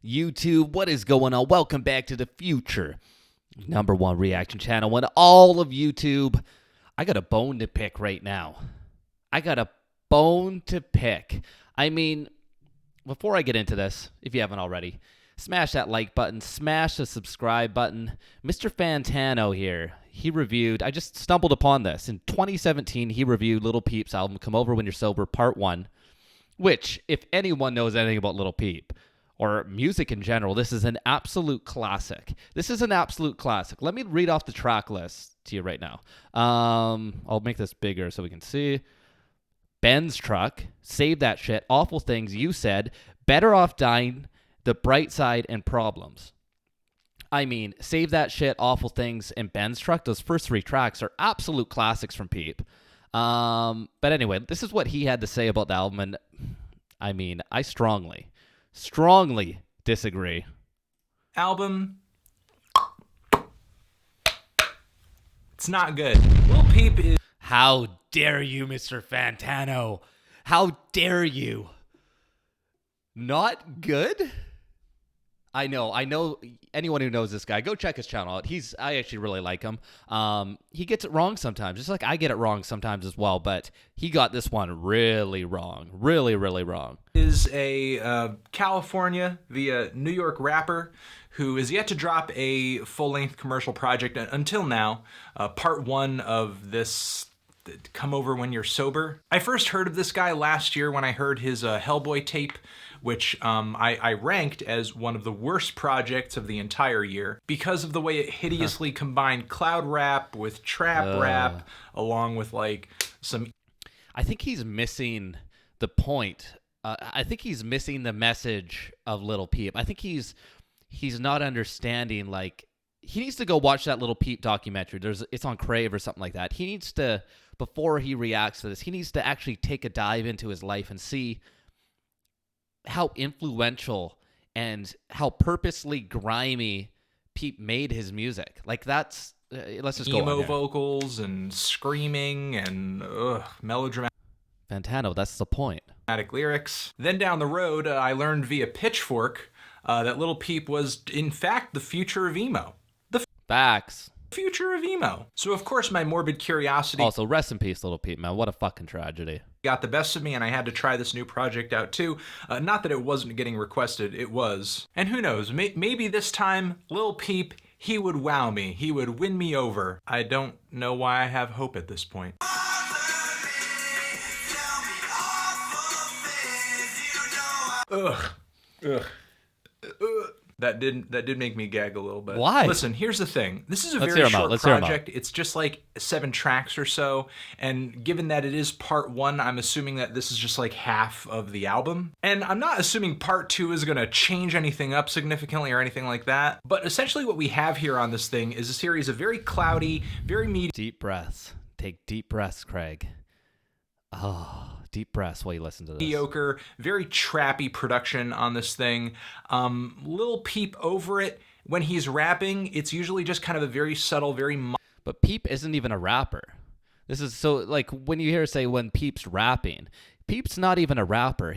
YouTube, what is going on? Welcome back to the future #1 reaction channel and all of YouTube. I got a bone to pick right now. I mean, before I get into this, if you haven't already, smash that like button, smash the subscribe button. Mr. Fantano here, he reviewed, I just stumbled upon this. In 2017, he reviewed Lil Peep's album, Come Over When You're Sober, Part 1, which, if anyone knows anything about Lil Peep, or music in general, this is an absolute classic. Let me read off the track list to you right now. I'll make this bigger so we can see. Ben's Truck, Save That Shit, Awful Things, You Said, Better Off Dying, The Bright Side, and Problems. I mean, Save That Shit, Awful Things, and Ben's Truck, those first three tracks are absolute classics from Peep. But anyway, this is what he had to say about the album, and I mean, I strongly disagree. Album, it's not good. Lil Peep is... How dare you, Mr. Fantano? How dare you? Not good? I know. Anyone who knows this guy, go check his channel out. I actually really like him. He gets it wrong sometimes, just like I get it wrong sometimes as well, but he got this one really wrong. Really wrong. Is a California via New York rapper who is yet to drop a full-length commercial project until now. Part 1 of this Come Over When You're Sober. I first heard of this guy last year when I heard his Hellboy tape, which I ranked as one of the worst projects of the entire year because of the way it hideously combined cloud rap with trap rap, along with like some... I think he's missing the point. I think he's missing the message of Lil Peep. I think he's not understanding, like, he needs to go watch that Lil Peep documentary. It's on Crave or something like that. He needs to, before he reacts to this, he needs to actually take a dive into his life and see how influential and how purposely grimy Peep made his music. Like, that's let's just go on emo here. vocals and screaming and melodramatic Fantano, that's the point. lyrics. Then down the road, I learned via Pitchfork that Lil Peep was in fact the future of emo. Facts. Future of emo. So of course my morbid curiosity Also, rest in peace, Lil Peep, man. What a fucking tragedy. got the best of me, and I had to try this new project out too. Not that it wasn't getting requested, it was. And who knows, maybe this time Lil Peep, he would wow me. He would win me over. I don't know why I have hope at this point. Ugh. That did make me gag a little bit. Why? Listen, here's the thing. This is a Let's very hear 'em out. short Let's hear 'em out. project. It's just like 7 tracks or so. And given that it is part 1, I'm assuming that this is just like half of the album. And I'm not assuming part 2 is going to change anything up significantly or anything like that. But essentially what we have here on this thing is a series of very cloudy, very Deep breaths. Take deep breaths, Craig. Oh, deep breaths while you listen to this. mediocre, very trappy production on this thing. Lil Peep over it, when he's rapping, it's usually just kind of a very subtle, very... But Peep isn't even a rapper. This is so, like, when you hear say when Peep's rapping, Peep's not even a rapper.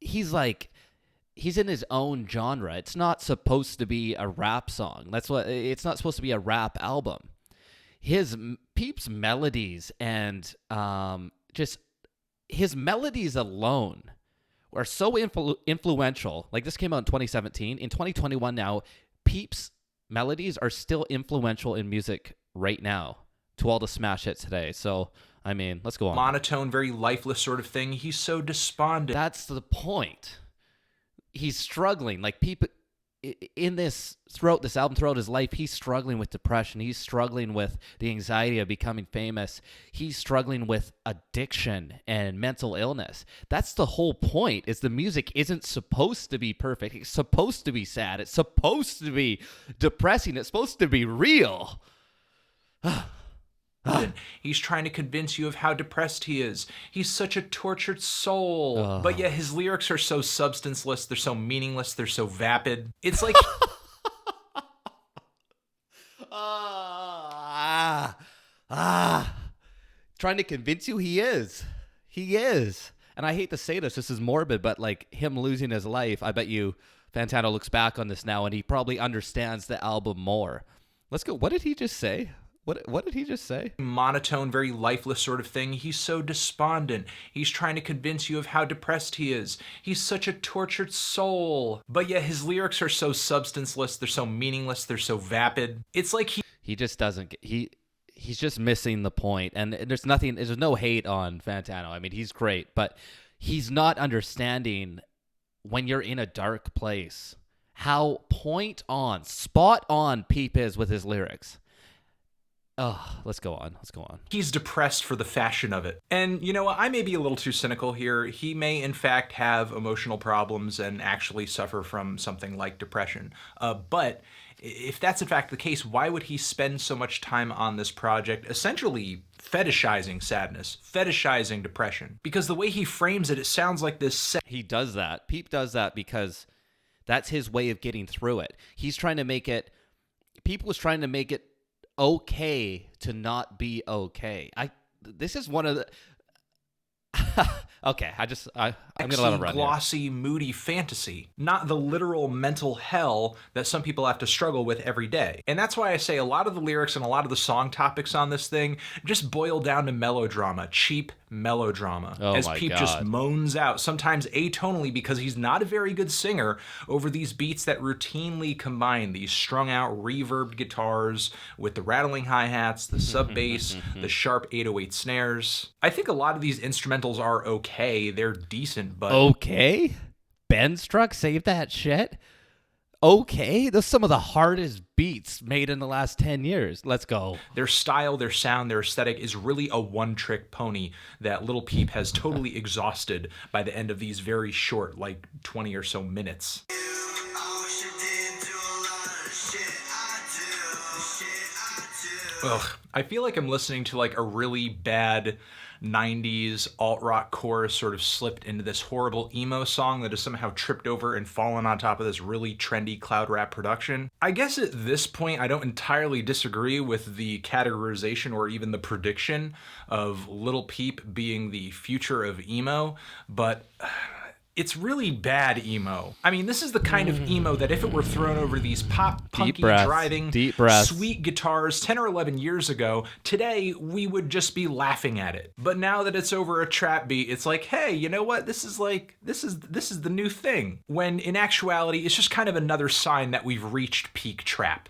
He's like, he's in his own genre. It's not supposed to be a rap song. It's not supposed to be a rap album. Peep's melodies and just his melodies alone are so influential. Like, this came out in 2017. In 2021 now, Peep's melodies are still influential in music right now to all the smash hits today. So, I mean, let's go on. monotone, very lifeless sort of thing. He's so despondent. That's the point. He's struggling. Like, people throughout this album, throughout his life, he's struggling with depression. He's struggling with the anxiety of becoming famous. He's struggling with addiction and mental illness. That's the whole point, is the music isn't supposed to be perfect. It's supposed to be sad. It's supposed to be depressing. It's supposed to be real. He's trying to convince you of how depressed he is. He's such a tortured soul. But yet his lyrics are so substanceless. They're so meaningless. They're so vapid. It's like... Trying to convince you he is. He is. And I hate to say this is morbid, but like him losing his life, I bet you Fantano looks back on this now and he probably understands the album more. Let's go. What did he just say? What did he just say? Monotone, very lifeless sort of thing. He's so despondent. He's trying to convince you of how depressed he is. He's such a tortured soul. But yet his lyrics are so substanceless. They're so meaningless. They're so vapid. It's like he just doesn't get, he's just missing the point. And there's no hate on Fantano. I mean, he's great, but he's not understanding when you're in a dark place how spot on Peep is with his lyrics. Oh, let's go on. He's depressed for the fashion of it. And you know what? I may be a little too cynical here. He may, in fact, have emotional problems and actually suffer from something like depression. But if that's in fact the case, why would he spend so much time on this project essentially fetishizing sadness, fetishizing depression? Because the way he frames it, it sounds like this... He does that. Peep does that because that's his way of getting through it. He's trying to make it... Peep was trying to make it okay to not be okay. This is one of the okay, I'm gonna let him run. Glossy, moody fantasy, not the literal mental hell that some people have to struggle with every day. And that's why I say a lot of the lyrics and a lot of the song topics on this thing just boil down to melodrama, cheap melodrama. As Peep just moans out, sometimes atonally because he's not a very good singer, over these beats that routinely combine these strung out reverbed guitars with the rattling hi-hats, the sub bass, the sharp 808 snares. I think a lot of these instrumentals are okay. They're decent, but... Okay? Benstruck saved that shit? Okay? Those are some of the hardest beats made in the last 10 years. Let's go. Their style, their sound, their aesthetic is really a one-trick pony that Lil Peep has totally exhausted by the end of these very short, like 20 or so minutes. Ugh, I feel like I'm listening to like a really bad 90s alt-rock chorus sort of slipped into this horrible emo song that is somehow tripped over and fallen on top of this really trendy cloud rap production. I guess at this point I don't entirely disagree with the categorization or even the prediction of Lil Peep being the future of emo, but... it's really bad emo. I mean, this is the kind of emo that if it were thrown over these pop, punky, driving, sweet guitars 10 or 11 years ago, today we would just be laughing at it. But now that it's over a trap beat, it's like, hey, you know what? This is the new thing. When in actuality, it's just kind of another sign that we've reached peak trap.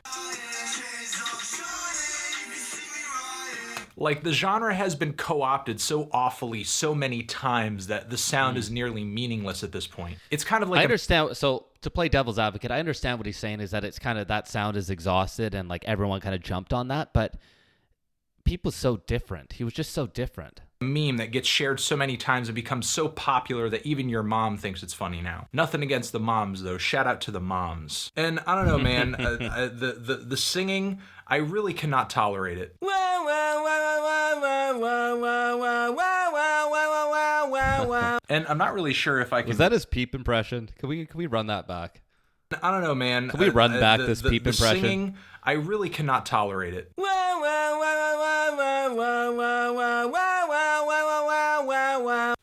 Like, the genre has been co-opted so awfully so many times that the sound is nearly meaningless at this point. It's kind of like... I understand. So, to play devil's advocate, I understand what he's saying is that it's kind of that sound is exhausted and, like, everyone kind of jumped on that, but Peep was so different. He was just so different. A meme that gets shared so many times and becomes so popular that even your mom thinks it's funny now. Nothing against the moms, though. Shout out to the moms. And I don't know, man. The singing, I really cannot tolerate it. And I'm not really sure if I can... Was that his Peep impression? Can we run that back? I don't know, man. Can we run back this Peep impression? Singing, I really cannot tolerate it.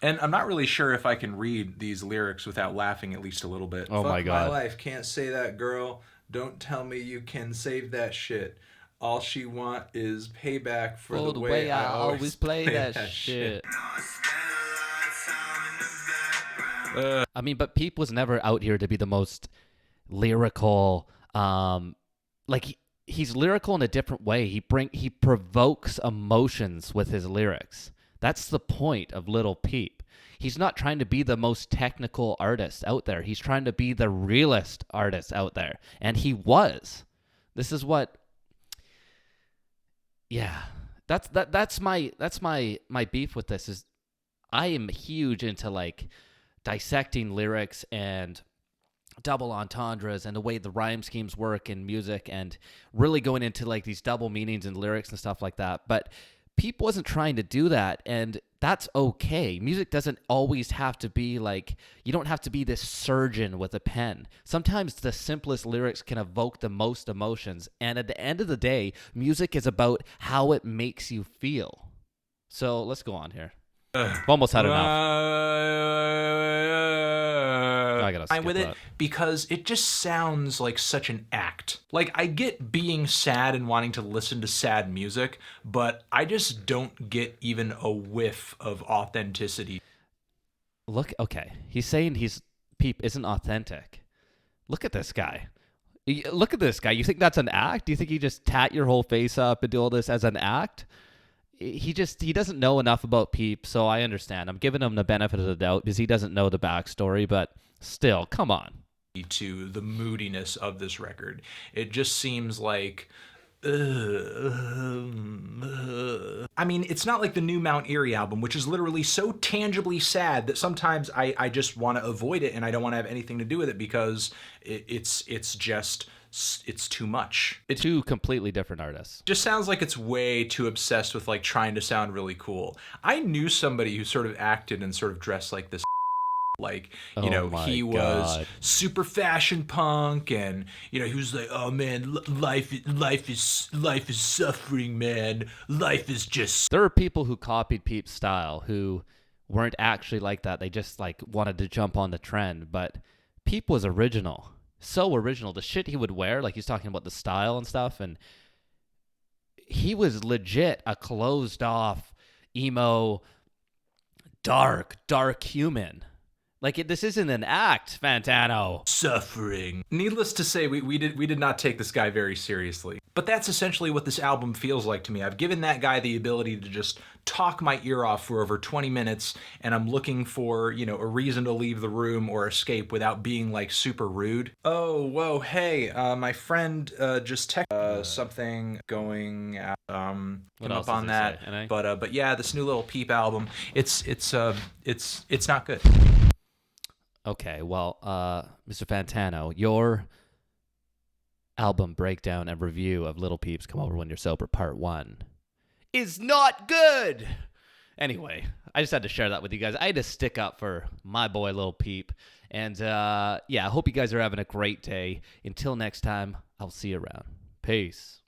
And I'm not really sure if I can read these lyrics without laughing at least a little bit. Oh my God. My life, can't say that, girl. Don't tell me you can save that shit. All she want is payback for the way I always play that shit. I mean, but Peep was never out here to be the most lyrical. He's lyrical in a different way. He provokes emotions with his lyrics. That's the point of Lil Peep. He's not trying to be the most technical artist out there. He's trying to be the realest artist out there, and he was. This is what. Yeah, that's my beef with this. Is I am huge into like dissecting lyrics and double entendres and the way the rhyme schemes work in music and really going into like these double meanings in lyrics and stuff like that. But Peep wasn't trying to do that, and that's okay. Music doesn't always have to be like, you don't have to be this surgeon with a pen. Sometimes the simplest lyrics can evoke the most emotions, and at the end of the day, music is about how it makes you feel. So let's go on here. I've almost had enough. I gotta skip with it that. because it just sounds like such an act. Like, I get being sad and wanting to listen to sad music, but I just don't get even a whiff of authenticity. Look, okay, he's saying Peep isn't authentic. Look at this guy. Look at this guy. You think that's an act? Do you think you just tat your whole face up and do all this as an act? He doesn't know enough about Peep, so I understand. I'm giving him the benefit of the doubt because he doesn't know the backstory, but still, come on. To the moodiness of this record. It just seems like I mean, it's not like the new Mount Erie album, which is literally so tangibly sad that sometimes I just want to avoid it and I don't want to have anything to do with it because it's too much. It Two completely different artists. just sounds like it's way too obsessed with like trying to sound really cool. I knew somebody who sort of acted and sort of dressed like this. Like, you know, my he was God. super fashion punk, and you know, he was like, "Oh man, life is suffering, man. Life is just." There are people who copied Peep's style who weren't actually like that. They just like wanted to jump on the trend. But Peep was original. So original. The shit he would wear, like he's talking about the style and stuff, and he was legit a closed off, emo, dark human. Like this isn't an act, Fantano. Suffering. Needless to say, we did not take this guy very seriously. But that's essentially what this album feels like to me. I've given that guy the ability to just talk my ear off for over 20 minutes, and I'm looking for, you know, a reason to leave the room or escape without being like super rude. Oh, whoa, hey, my friend just texted something going What came else up on does he that. say? Anything? But yeah, this new little Peep album, it's not good. Okay, well, Mr. Fantano, your album breakdown and review of Little Peeps Come Over When You're Sober Part 1 is not good. Anyway, I just had to share that with you guys. I had to stick up for my boy Little Peep. And yeah, I hope you guys are having a great day. Until next time, I'll see you around. Peace.